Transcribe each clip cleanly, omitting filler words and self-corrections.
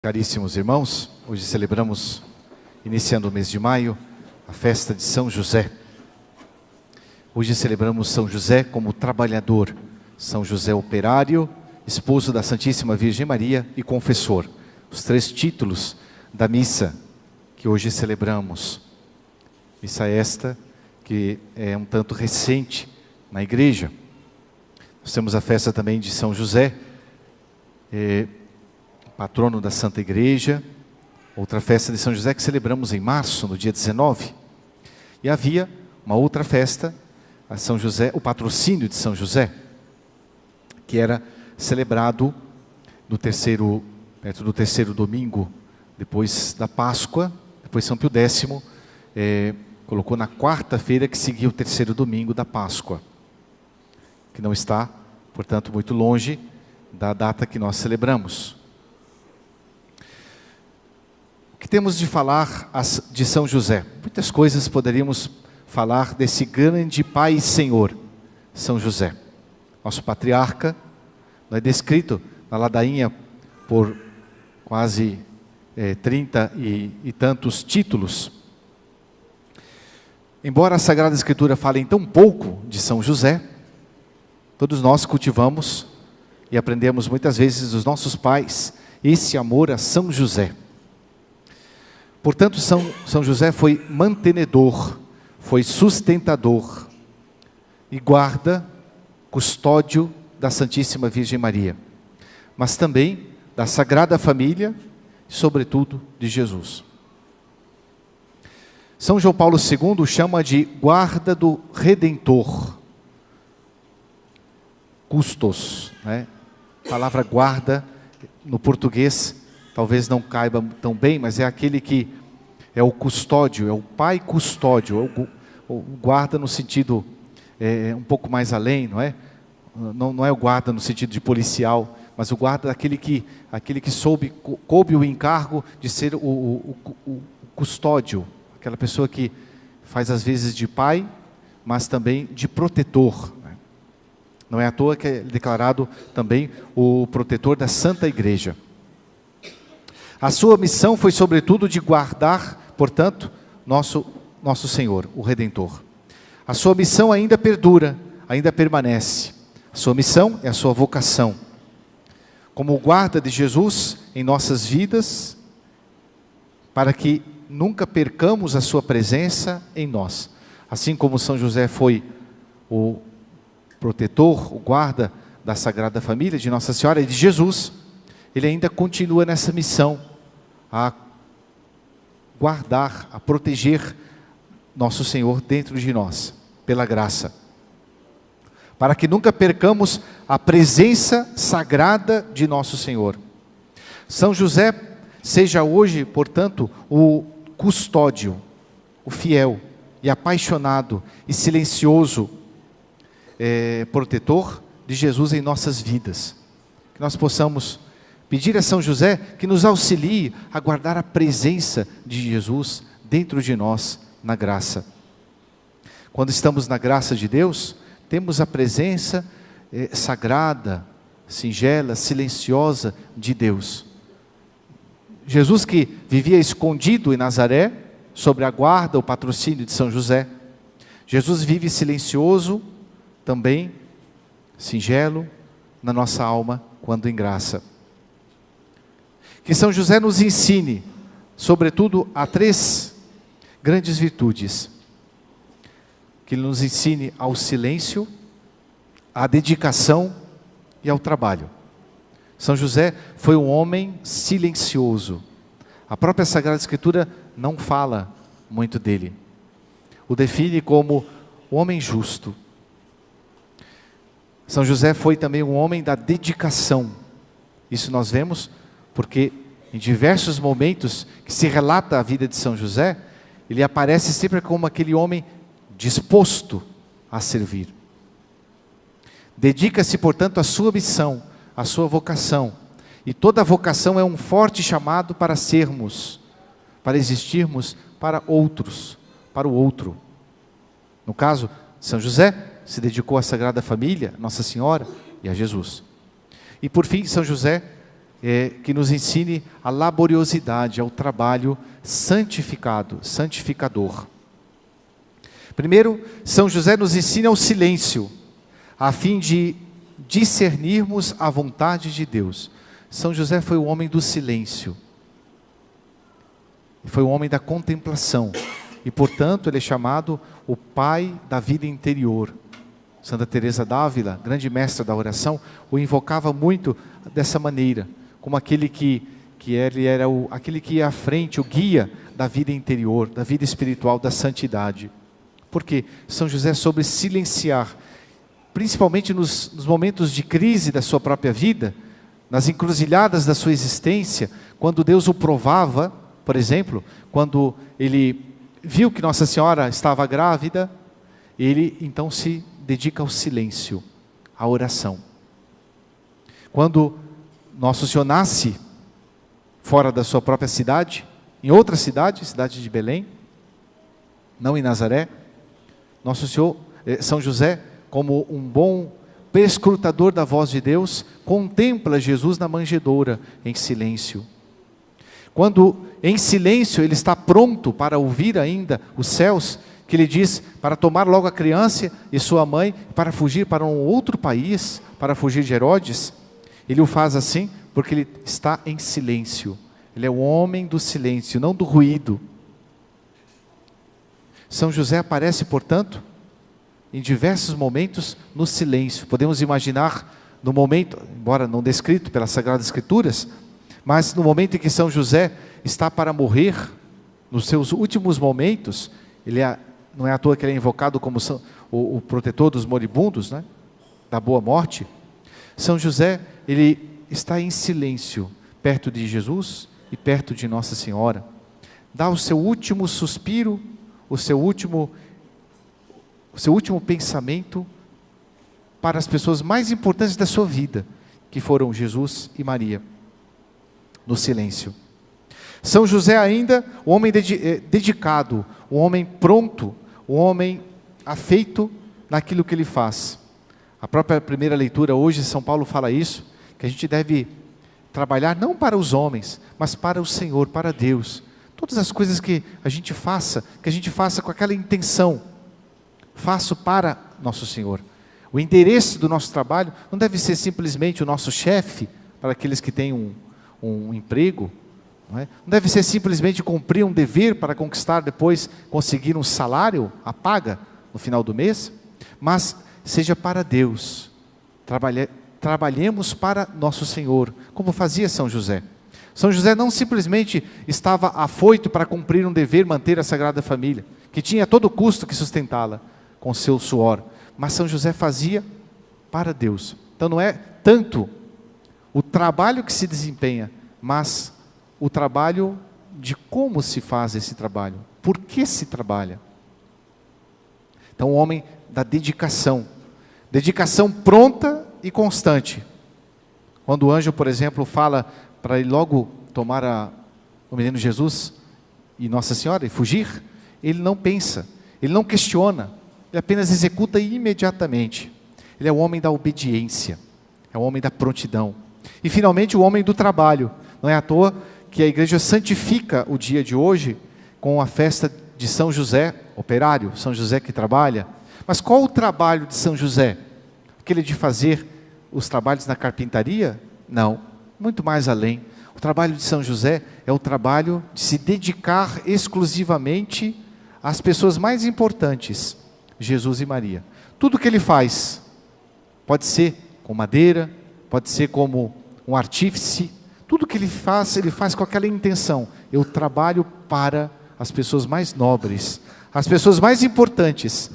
Caríssimos irmãos, hoje celebramos, iniciando o mês de maio, a festa de São José. Hoje celebramos São José como trabalhador, São José operário, esposo da Santíssima Virgem Maria e confessor. Os três títulos da missa que hoje celebramos. Missa esta que é um tanto recente na igreja. Nós temos a festa também de São José, patrono da Santa Igreja, outra festa de São José que celebramos em março, no dia 19. E havia uma outra festa, a São José, o patrocínio de São José, que era celebrado perto do terceiro domingo, depois da Páscoa. Depois São Pio X colocou na quarta-feira que seguia o terceiro domingo da Páscoa, que não está, portanto, muito longe da data que nós celebramos. O que temos de falar de São José? Muitas coisas poderíamos falar desse grande Pai e Senhor, São José. Nosso patriarca, não é descrito na ladainha por quase 30 e tantos títulos. Embora a Sagrada Escritura fale em tão pouco de São José, todos nós cultivamos e aprendemos muitas vezes dos nossos pais esse amor a São José. Portanto, São José foi mantenedor, foi sustentador e guarda, custódio da Santíssima Virgem Maria, mas também da Sagrada Família e, sobretudo, de Jesus. São João Paulo II chama de guarda do Redentor, custos, né? A palavra guarda, no português, talvez não caiba tão bem, mas é aquele que é o custódio, é o pai custódio, o guarda no sentido um pouco mais além, não é? Não é o guarda no sentido de policial, mas o guarda aquele que coube o encargo de ser o custódio, aquela pessoa que faz às vezes de pai, mas também de protetor. Não é à toa que é declarado também o protetor da Santa Igreja. A sua missão foi sobretudo de guardar, portanto, nosso Senhor, o Redentor. A sua missão ainda perdura, ainda permanece. A sua missão é a sua vocação. Como guarda de Jesus em nossas vidas, para que nunca percamos a sua presença em nós. Assim como São José foi o protetor, o guarda da Sagrada Família, de Nossa Senhora e de Jesus, ele ainda continua nessa missão, a guardar, a proteger nosso Senhor dentro de nós, pela graça, para que nunca percamos a presença sagrada de nosso Senhor. São José seja hoje, portanto, o custódio, o fiel e apaixonado e silencioso protetor de Jesus em nossas vidas. Que nós possamos pedir a São José que nos auxilie a guardar a presença de Jesus dentro de nós, na graça. Quando estamos na graça de Deus, temos a presença sagrada, singela, silenciosa de Deus. Jesus, que vivia escondido em Nazaré, sob a guarda, o patrocínio de São José. Jesus vive silencioso, também singelo, na nossa alma, quando em graça. Que São José nos ensine, sobretudo, a três grandes virtudes. Que ele nos ensine ao silêncio, à dedicação e ao trabalho. São José foi um homem silencioso. A própria Sagrada Escritura não fala muito dele. O define como um homem justo. São José foi também um homem da dedicação. Isso nós vemos porque em diversos momentos que se relata a vida de São José, ele aparece sempre como aquele homem disposto a servir. Dedica-se, portanto, à sua missão, à sua vocação. E toda vocação é um forte chamado para sermos, para existirmos para outros, para o outro. No caso, São José se dedicou à Sagrada Família, Nossa Senhora e a Jesus. E por fim, São José que nos ensine a laboriosidade, ao trabalho santificador. Primeiro, São José nos ensina o silêncio, a fim de discernirmos a vontade de Deus. São José foi o homem do silêncio, foi o homem da contemplação, e portanto ele é chamado o pai da vida interior. Santa Teresa d'Ávila, grande mestra da oração, o invocava muito dessa maneira, como aquele que ele era aquele que ia à frente, o guia da vida interior, da vida espiritual, da santidade. Porque São José soube silenciar, principalmente nos momentos de crise da sua própria vida, nas encruzilhadas da sua existência, quando Deus o provava, por exemplo, quando ele viu que Nossa Senhora estava grávida, ele então se dedica ao silêncio, à oração. Quando Nosso Senhor nasce fora da sua própria cidade, em outra cidade, cidade de Belém, não em Nazaré, Nosso Senhor, São José, como um bom perscrutador da voz de Deus, contempla Jesus na manjedoura, em silêncio. Quando em silêncio ele está pronto para ouvir ainda os céus, que ele diz para tomar logo a criança e sua mãe, para fugir para um outro país, para fugir de Herodes, ele o faz assim porque ele está em silêncio. Ele é o homem do silêncio, não do ruído. São José aparece, portanto, em diversos momentos no silêncio. Podemos imaginar no momento, embora não descrito pelas Sagradas Escrituras, mas no momento em que São José está para morrer, nos seus últimos momentos, não é à toa que ele é invocado como o protetor dos moribundos, né? Da boa morte. São José, ele está em silêncio, perto de Jesus e perto de Nossa Senhora. Dá o seu último suspiro, o seu último pensamento para as pessoas mais importantes da sua vida, que foram Jesus e Maria, no silêncio. São José ainda, o homem dedicado, o homem pronto, o homem afeito naquilo que ele faz. A própria primeira leitura hoje, São Paulo fala isso, que a gente deve trabalhar não para os homens, mas para o Senhor, para Deus. Todas as coisas que a gente faça com aquela intenção, faço para nosso Senhor. O endereço do nosso trabalho não deve ser simplesmente o nosso chefe, para aqueles que têm um emprego, não deve ser simplesmente cumprir um dever para conquistar depois, conseguir um salário, a paga no final do mês, mas seja para Deus. Trabalhemos para nosso Senhor, como fazia São José. São José não simplesmente estava afoito para cumprir um dever, manter a Sagrada Família, que tinha a todo custo que sustentá-la com seu suor, mas São José fazia para Deus. Então não é tanto o trabalho que se desempenha, mas o trabalho de como se faz esse trabalho, por que se trabalha. Então o homem da dedicação pronta e constante. Quando o anjo, por exemplo, fala para ele logo tomar o menino Jesus e Nossa Senhora e fugir, ele não pensa, ele não questiona, ele apenas executa imediatamente. Ele é o homem da obediência, é o homem da prontidão. E finalmente o homem do trabalho. Não é à toa que a igreja santifica o dia de hoje com a festa de São José, operário, São José que trabalha. Mas qual o trabalho de São José? Aquele de fazer os trabalhos na carpintaria? Não, muito mais além. O trabalho de São José é o trabalho de se dedicar exclusivamente às pessoas mais importantes, Jesus e Maria. Tudo que ele faz, pode ser com madeira, pode ser como um artífice, tudo que ele faz com aquela intenção. Eu trabalho para as pessoas mais nobres, as pessoas mais importantes,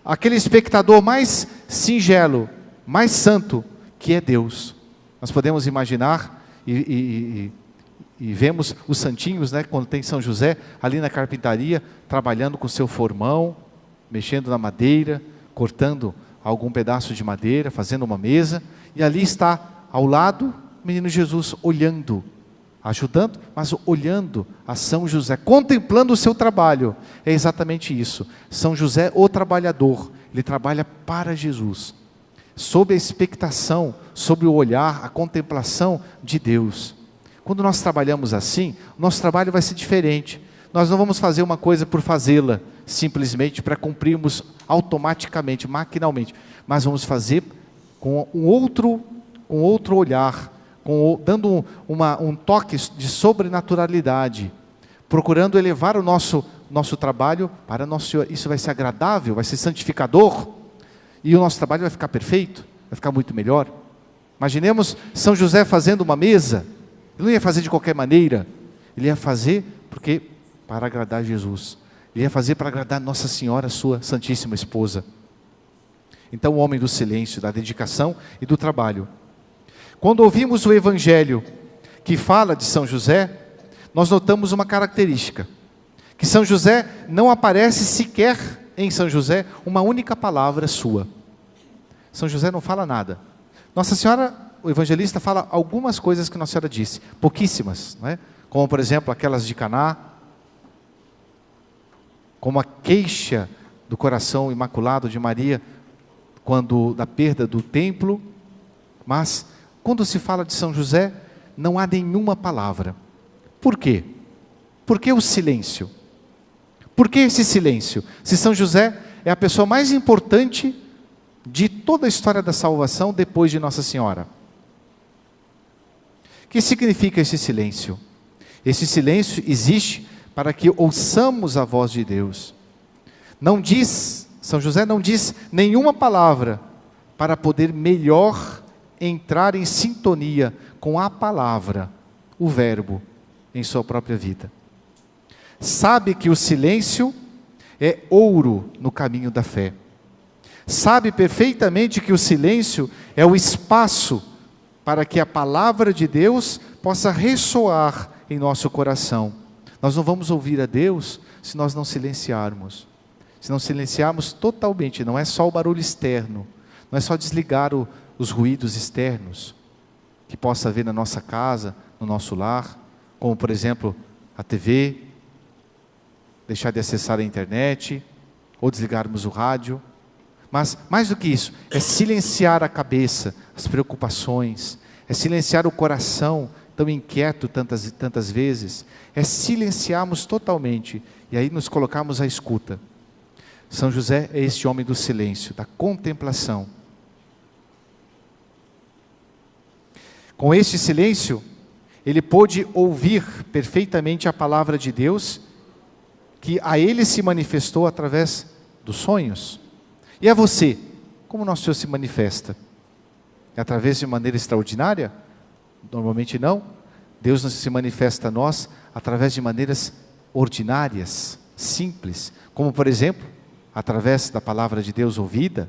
aquele espectador mais singelo, mais santo, que é Deus. Nós podemos imaginar e vemos os santinhos, né, quando tem São José ali na carpintaria, trabalhando com seu formão, mexendo na madeira, cortando algum pedaço de madeira, fazendo uma mesa, e ali está ao lado o menino Jesus olhando, ajudando, mas olhando a São José, contemplando o seu trabalho. É exatamente isso. São José, o trabalhador, ele trabalha para Jesus. sob a expectação, sob o olhar, a contemplação de Deus. Quando nós trabalhamos assim, nosso trabalho vai ser diferente. Nós não vamos fazer uma coisa por fazê-la, simplesmente para cumprirmos automaticamente, maquinalmente, mas vamos fazer com um outro olhar, dando um toque de sobrenaturalidade, procurando elevar o nosso trabalho para nosso Senhor. Isso vai ser agradável, vai ser santificador, e o nosso trabalho vai ficar perfeito, vai ficar muito melhor. Imaginemos São José fazendo uma mesa. Ele não ia fazer de qualquer maneira, ele ia fazer para agradar Jesus, ele ia fazer para agradar Nossa Senhora, sua Santíssima Esposa. Então o homem do silêncio, da dedicação e do trabalho. Quando ouvimos o Evangelho que fala de São José, nós notamos uma característica, que São José não aparece sequer em São José uma única palavra sua. São José não fala nada. Nossa Senhora, o evangelista fala algumas coisas que Nossa Senhora disse, pouquíssimas, não é? Como por exemplo aquelas de Caná, como a queixa do coração imaculado de Maria, da perda do templo. Mas quando se fala de São José, não há nenhuma palavra. Por quê? Por que o silêncio? Por que esse silêncio? Se São José é a pessoa mais importante de toda a história da salvação depois de Nossa Senhora. O que significa esse silêncio? Esse silêncio existe para que ouçamos a voz de Deus. São José não diz nenhuma palavra para poder melhor entrar em sintonia com a palavra, o verbo, em sua própria vida. Sabe que o silêncio é ouro no caminho da fé. Sabe perfeitamente que o silêncio é o espaço para que a palavra de Deus possa ressoar em nosso coração. Nós não vamos ouvir a Deus se nós não silenciarmos. Se não silenciarmos totalmente, não é só o barulho externo, não é só desligar os ruídos externos que possa haver na nossa casa, no nosso lar, como por exemplo a TV, deixar de acessar a internet, ou desligarmos o rádio. Mas mais do que isso, é silenciar a cabeça, as preocupações, é silenciar o coração tão inquieto tantas vezes, é silenciarmos totalmente, e aí nos colocarmos à escuta. São José é este homem do silêncio, da contemplação. Com este silêncio, ele pôde ouvir perfeitamente a palavra de Deus, que a ele se manifestou através dos sonhos. E a você, como nosso Senhor se manifesta? É através de maneira extraordinária? Normalmente não. Deus se manifesta a nós através de maneiras ordinárias, simples, como por exemplo, através da palavra de Deus ouvida,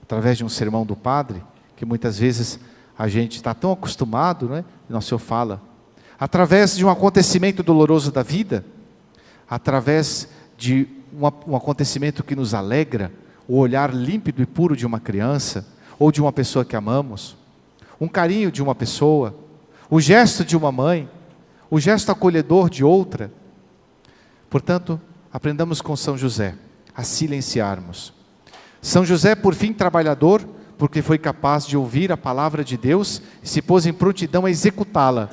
através de um sermão do padre, que muitas vezes a gente está tão acostumado, né? E Nosso Senhor fala. Através de um acontecimento doloroso da vida, através de um acontecimento que nos alegra, o olhar límpido e puro de uma criança, ou de uma pessoa que amamos, um carinho de uma pessoa, o gesto de uma mãe, o gesto acolhedor de outra. Portanto, aprendamos com São José a silenciarmos. São José, por fim, trabalhador, porque foi capaz de ouvir a palavra de Deus e se pôs em prontidão a executá-la.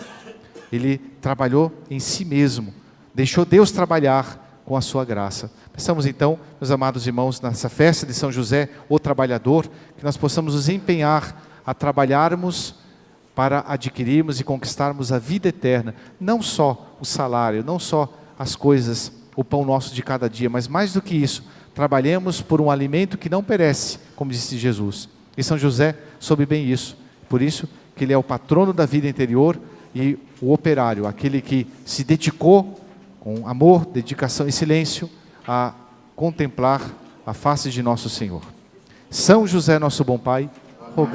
Ele trabalhou em si mesmo, deixou Deus trabalhar com a sua graça. Pensamos então, meus amados irmãos, nessa festa de São José, o trabalhador, que nós possamos nos empenhar a trabalharmos para adquirirmos e conquistarmos a vida eterna, não só o salário, não só as coisas, o pão nosso de cada dia, mas mais do que isso, trabalhemos por um alimento que não perece, como disse Jesus. E São José soube bem isso, por isso que ele é o patrono da vida interior e o operário, aquele que se dedicou com amor, dedicação e silêncio a contemplar a face de nosso Senhor. São José, nosso bom Pai, rogai.